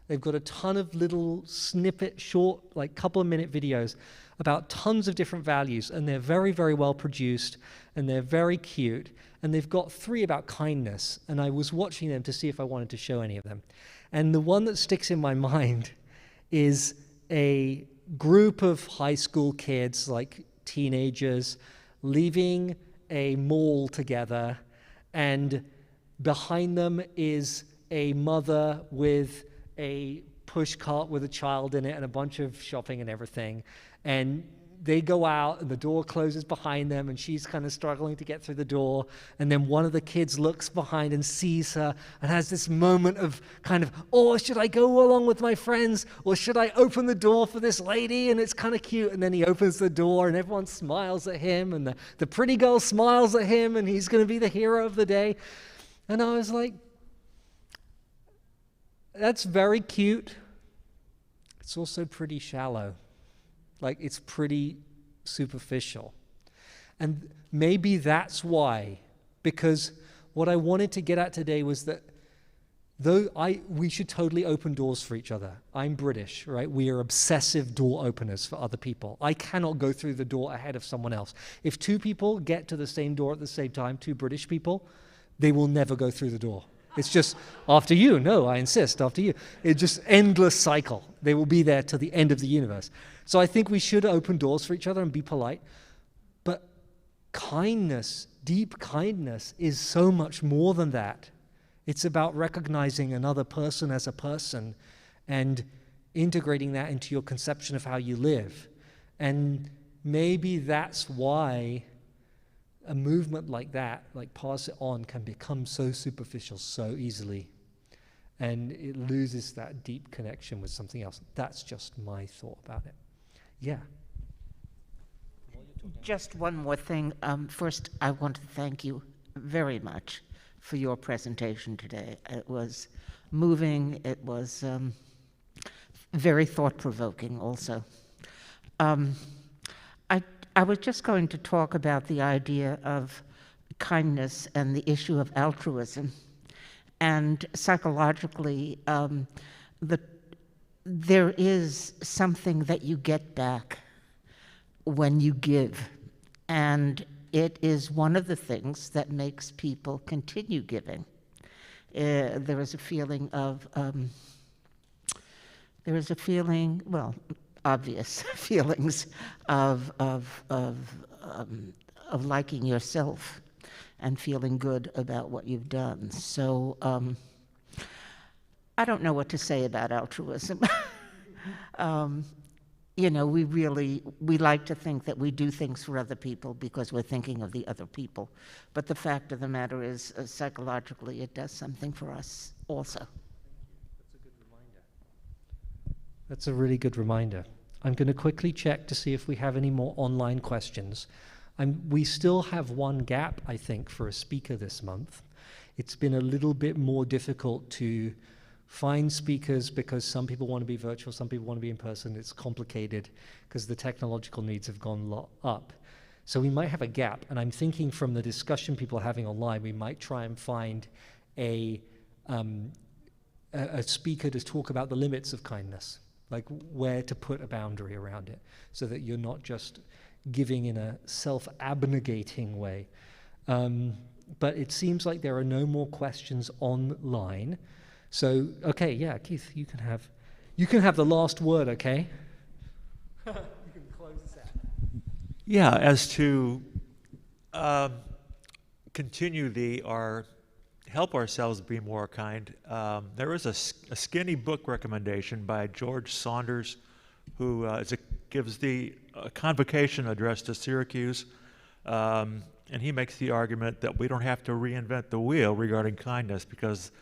They've got a ton of little snippet, short, like couple-of-minute videos about tons of different values, and they're very, very well produced, and they're very cute, and they've got 3 about kindness, and I was watching them to see if I wanted to show any of them. And the one that sticks in my mind is a group of high school kids, like teenagers, leaving a mall together, and behind them is a mother with a push cart with a child in it and a bunch of shopping and everything. And they go out and the door closes behind them and she's kind of struggling to get through the door. And then one of the kids looks behind and sees her and has this moment of kind of, oh, should I go along with my friends or should I open the door for this lady? And it's kind of cute. And then he opens the door and everyone smiles at him and the pretty girl smiles at him and he's going to be the hero of the day. And I was like, that's very cute. It's also pretty shallow. Like, it's pretty superficial. And maybe that's why, because what I wanted to get at today was that we should totally open doors for each other. I'm British, right? We are obsessive door openers for other people. I cannot go through the door ahead of someone else. If two people get to the same door at the same time, two British people, they will never go through the door. It's just, after you. No, I insist, after you. It's just endless cycle. They will be there till the end of the universe. So I think we should open doors for each other and be polite. But kindness, deep kindness, is so much more than that. It's about recognizing another person as a person and integrating that into your conception of how you live. And maybe that's why a movement like that, like Pass It On, can become so superficial so easily. And it loses that deep connection with something else. That's just my thought about it. Yeah. Just one more thing. First, I want to thank you very much for your presentation today. It was moving. It was very thought-provoking also. I was just going to talk about the idea of kindness and the issue of altruism. And psychologically, there is something that you get back when you give. And it is one of the things that makes people continue giving. There is a feeling of, well, obvious feelings of liking yourself and feeling good about what you've done. So I don't know what to say about altruism. You know, we like to think that we do things for other people because we're thinking of the other people. But the fact of the matter is, psychologically, it does something for us also. That's a good reminder. That's a really good reminder. I'm going to quickly check to see if we have any more online questions. We still have one gap, I think, for a speaker this month. It's been a little bit more difficult to find speakers because some people want to be virtual, some people want to be in person. It's complicated because the technological needs have gone up. So we might have a gap, and I'm thinking from the discussion people are having online, we might try and find a speaker to talk about the limits of kindness, like where to put a boundary around it, so that you're not just giving in a self-abnegating way. But it seems like there are no more questions online. So, okay, yeah, Keith, you can have the last word, okay? You can close this out. Yeah, as to continue help ourselves be more kind, there is a skinny book recommendation by George Saunders, who gives the convocation address to Syracuse, and he makes the argument that we don't have to reinvent the wheel regarding kindness because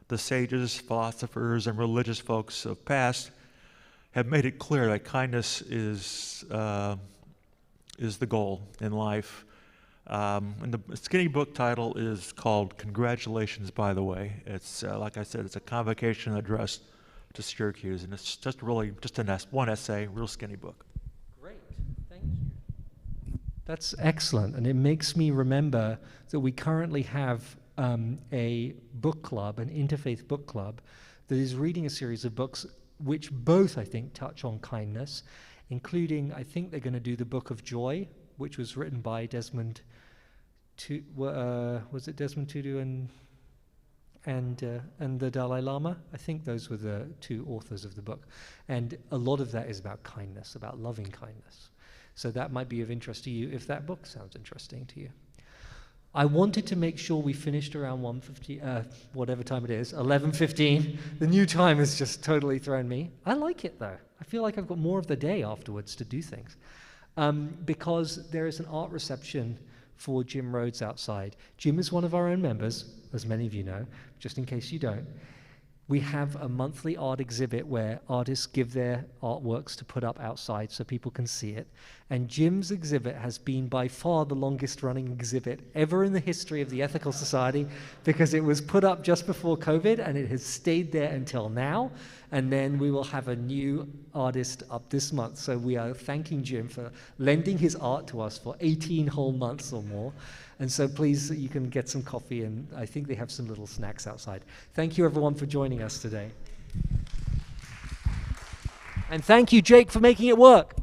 the sages, philosophers, and religious folks of past have made it clear that kindness is the goal in life. And the skinny book title is called "Congratulations, by the way." It's like I said, it's a convocation address to Syracuse, and it's just really just one essay, real skinny book. Great, thank you. That's excellent, and it makes me remember that we currently have a book club, an interfaith book club, that is reading a series of books which both, I think, touch on kindness, including, I think they're going to do the Book of Joy, which was written by Desmond Tutu and the Dalai Lama. I think those were the two authors of the book. And a lot of that is about kindness, about loving kindness. So that might be of interest to you if that book sounds interesting to you. I wanted to make sure we finished around 1:50, whatever time it is, 11:15. The new time has just totally thrown me. I like it though. I feel like I've got more of the day afterwards to do things. Because there is an art reception for Jim Rhodes outside. Jim is one of our own members, as many of you know, just in case you don't. We have a monthly art exhibit where artists give their artworks to put up outside so people can see it. And Jim's exhibit has been by far the longest running exhibit ever in the history of the Ethical Society, because it was put up just before COVID and it has stayed there until now. And then we will have a new artist up this month. So we are thanking Jim for lending his art to us for 18 whole months or more. And so please, you can get some coffee, and I think they have some little snacks outside. Thank you, everyone, for joining us today. And thank you, Jake, for making it work.